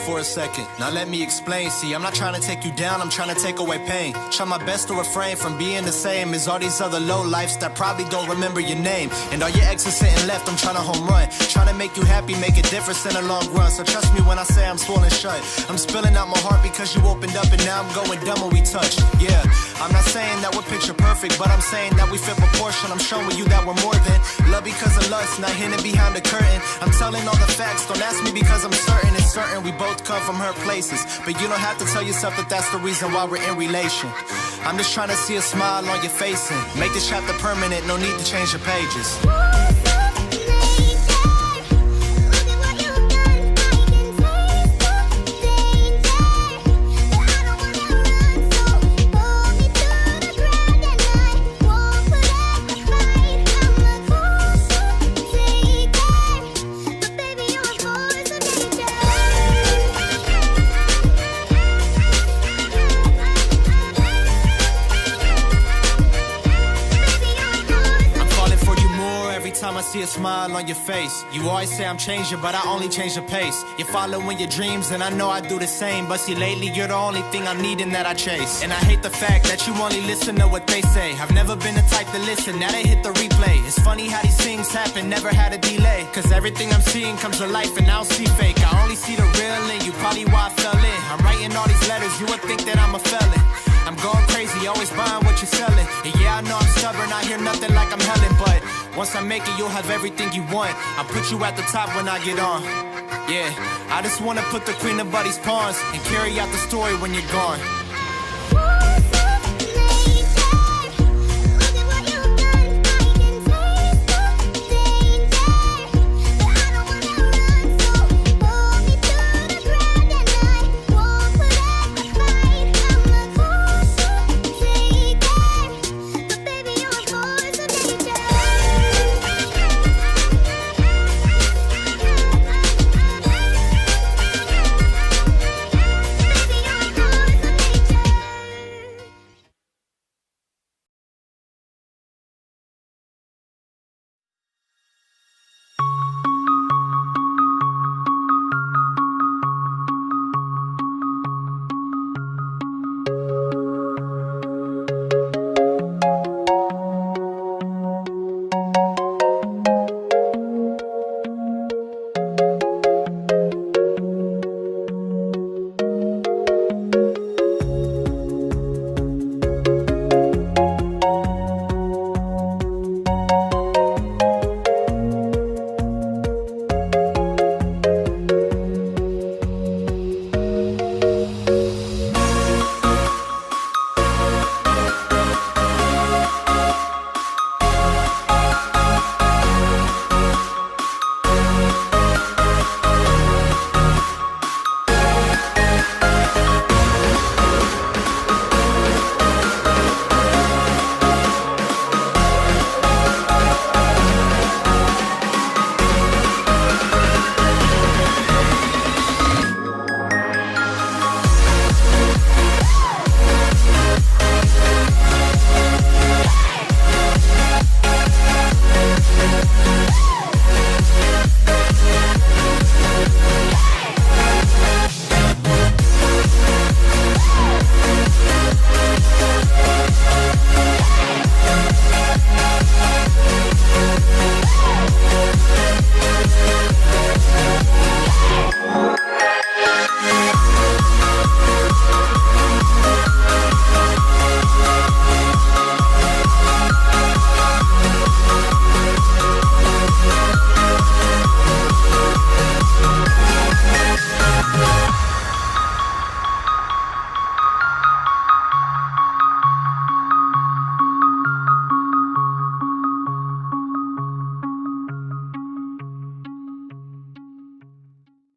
for a second. Now let me explain. See, I'm not trying to take you down, I'm trying to take away pain. Try my best to refrain from being the same as all these other low lifes that probably don't remember your name. And all your exes sitting left, I'm trying to home run. Trying to make you happy, make a difference in the long run. So trust me when I say I'm swollen shut. I'm spilling out my heart because you opened up and now I'm going dumb when we touch. Yeah, I'm not saying that we're picture perfect, but I'm saying that we fit proportion. I'm showing you that we're more than love because of lust, not hidden behind the curtain. I'm telling all the facts, don't ask me because I'm certain. It's certain we both come from hurt places, but you don't have to tell yourself that that's the reason why we're in relation. I'm just trying to see a smile on your face and make this chapter permanent, no need to change the pages. I see a smile on your face. You always say I'm changing, but I only change the pace. You're following your dreams, and I know I do the same. But see, lately you're the only thing I'm needing that I chase. And I hate the fact that you only listen to what they say. I've never been the type to listen, now they hit the replay. It's funny how these things happen, never had a delay. Cause everything I'm seeing comes to life and I don't see fake. I only see the real in you, probably why I fell in. I'm writing all these letters, you would think that I'm a felon. I'm going crazy, always buying what you're selling. And yeah, I know I'm stubborn, I hear nothing like I'm Helen. But once I make it, you'll have everything you want. I'll put you at the top when I get on. Yeah, I just wanna put the queen of buddies' pawns and carry out the story when you're gone.